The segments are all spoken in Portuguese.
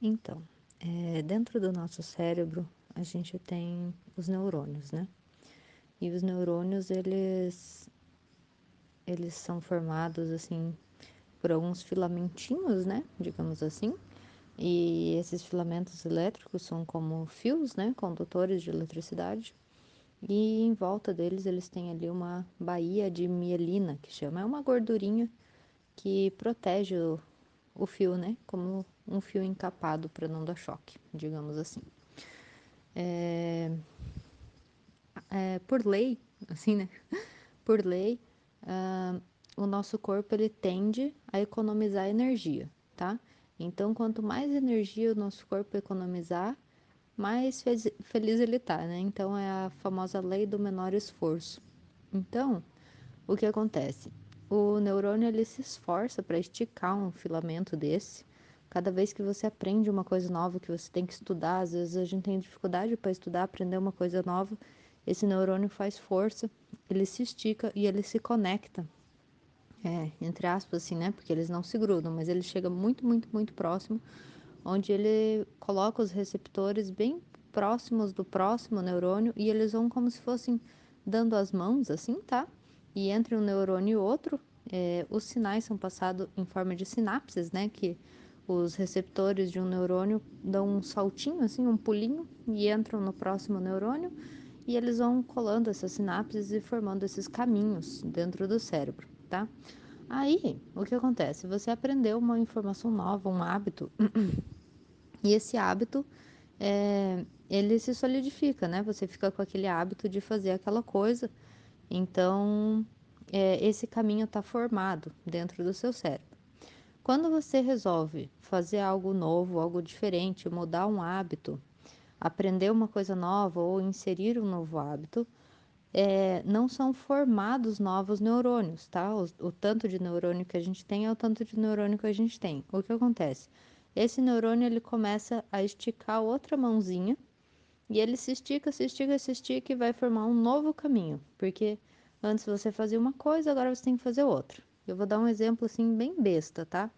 Então, dentro do nosso cérebro, a gente tem os neurônios, né? E os neurônios, eles são formados, assim, por alguns filamentinhos, né? Digamos assim. E esses filamentos elétricos são como fios, né? Condutores de eletricidade. E em volta deles, eles têm ali uma baía de mielina, que chama. É uma gordurinha que protege o fio, né? Como um fio encapado para não dar choque, digamos assim. É, por lei, assim, né? Por lei, ah, o nosso corpo ele tende a economizar energia, tá? Então, quanto mais energia o nosso corpo economizar, mais feliz ele tá, né? Então, é a famosa lei do menor esforço. Então, o que acontece? O neurônio ele se esforça para esticar um filamento desse. Cada vez que você aprende uma coisa nova que você tem que estudar, às vezes a gente tem dificuldade para estudar, aprender uma coisa nova, esse neurônio faz força, ele se estica e ele se conecta, entre aspas, assim, né? Porque eles não se grudam, mas ele chega muito, muito, muito próximo, onde ele coloca os receptores bem próximos do próximo neurônio e eles vão como se fossem dando as mãos, assim, tá? E entre um neurônio e outro, os sinais são passados em forma de sinapses, né? Que os receptores de um neurônio dão um saltinho, assim, um pulinho, e entram no próximo neurônio, e eles vão colando essas sinapses e formando esses caminhos dentro do cérebro, tá? Aí, o que acontece? Você aprendeu uma informação nova, um hábito, e esse hábito, ele se solidifica, né? Você fica com aquele hábito de fazer aquela coisa, então esse caminho está formado dentro do seu cérebro. Quando você resolve fazer algo novo, algo diferente, mudar um hábito, aprender uma coisa nova ou inserir um novo hábito, não são formados novos neurônios, tá? O tanto de neurônio que a gente tem é o tanto de neurônio que a gente tem. O que acontece? Esse neurônio ele começa a esticar outra mãozinha e ele se estica, se estica, se estica e vai formar um novo caminho, porque antes você fazia uma coisa, agora você tem que fazer outra. Eu vou dar um exemplo assim bem besta, tá?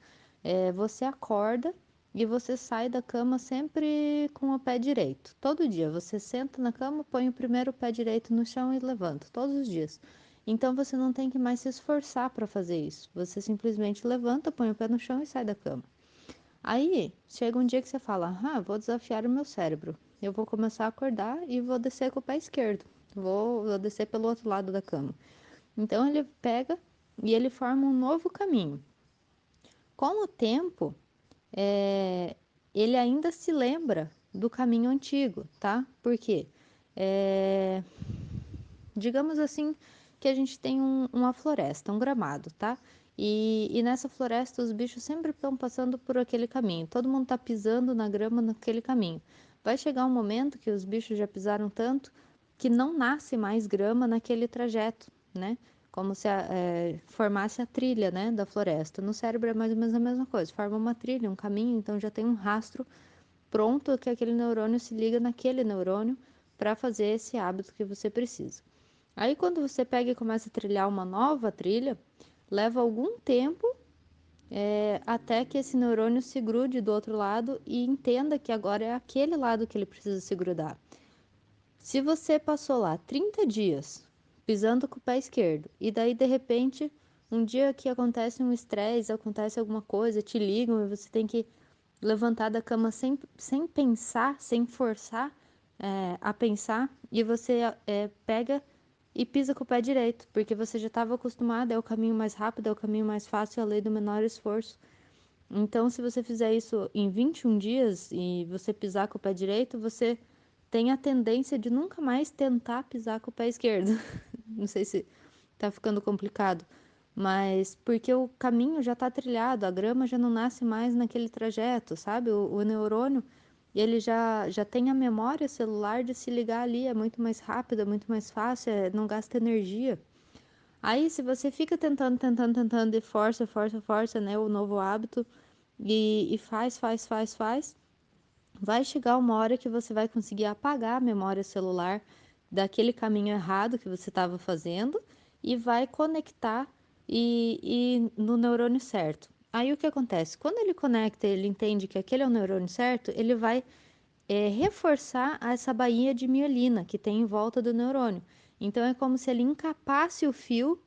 Você acorda e você sai da cama sempre com o pé direito. Todo dia você senta na cama, põe o primeiro pé direito no chão e levanta, todos os dias. Então você não tem que mais se esforçar para fazer isso. Você simplesmente levanta, põe o pé no chão e sai da cama. Aí chega um dia que você fala: ah, vou desafiar o meu cérebro. Eu vou começar a acordar e vou descer com o pé esquerdo. Vou descer pelo outro lado da cama. Então ele pega e ele forma um novo caminho. Com o tempo, é, ele ainda se lembra do caminho antigo, tá? Por quê? É, digamos assim que a gente tem uma floresta, um gramado, tá? E nessa floresta os bichos sempre estão passando por aquele caminho. Todo mundo tá pisando na grama naquele caminho. Vai chegar um momento que os bichos já pisaram tanto que não nasce mais grama naquele trajeto, né? Como se formasse a trilha, né, da floresta. No cérebro é mais ou menos a mesma coisa. Forma uma trilha, um caminho, então já tem um rastro pronto que aquele neurônio se liga naquele neurônio para fazer esse hábito que você precisa. Aí quando você pega e começa a trilhar uma nova trilha, leva algum tempo até que esse neurônio se grude do outro lado e entenda que agora é aquele lado que ele precisa se grudar. Se você passou lá 30 dias pisando com o pé esquerdo e daí de repente um dia que acontece um estresse, acontece alguma coisa, te ligam e você tem que levantar da cama sem pensar, sem forçar a pensar, e você pega e pisa com o pé direito, porque você já estava acostumado, é o caminho mais rápido, é o caminho mais fácil, é a lei do menor esforço. Então, se você fizer isso em 21 dias e você pisar com o pé direito, você tem a tendência de nunca mais tentar pisar com o pé esquerdo. Não sei se tá ficando complicado, mas porque o caminho já tá trilhado, a grama já não nasce mais naquele trajeto, sabe? O neurônio, ele já tem a memória celular de se ligar ali, é muito mais rápido, é muito mais fácil, não gasta energia. Aí, se você fica tentando, tentando, tentando e força, força, força, né, o novo hábito e faz, faz, faz, faz, vai chegar uma hora que você vai conseguir apagar a memória celular daquele caminho errado que você estava fazendo e vai conectar no neurônio certo. Aí o que acontece? Quando ele conecta, ele entende que aquele é o neurônio certo, ele vai reforçar essa baía de mielina que tem em volta do neurônio. Então é como se ele encapasse o fio,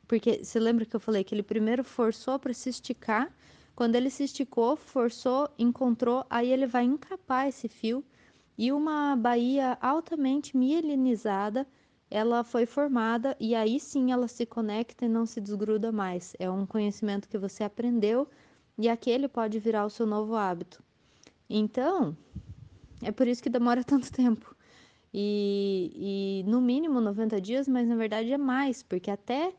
porque você lembra que eu falei que ele primeiro forçou para se esticar, quando ele se esticou, forçou, encontrou, aí ele vai encapar esse fio e uma baía altamente mielinizada, ela foi formada e aí sim ela se conecta e não se desgruda mais. É um conhecimento que você aprendeu e aquele pode virar o seu novo hábito. Então, é por isso que demora tanto tempo. E no mínimo 90 dias, mas na verdade é mais, porque até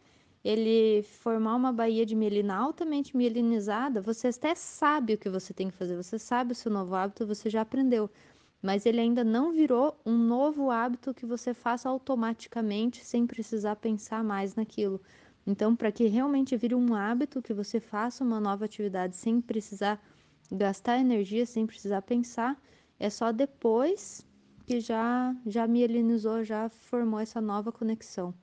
ele formar uma baía de mielina altamente mielinizada, você até sabe o que você tem que fazer, você sabe o seu novo hábito, você já aprendeu, mas ele ainda não virou um novo hábito que você faça automaticamente sem precisar pensar mais naquilo. Então, para que realmente vire um hábito que você faça uma nova atividade sem precisar gastar energia, sem precisar pensar, é só depois que já mielinizou, já formou essa nova conexão.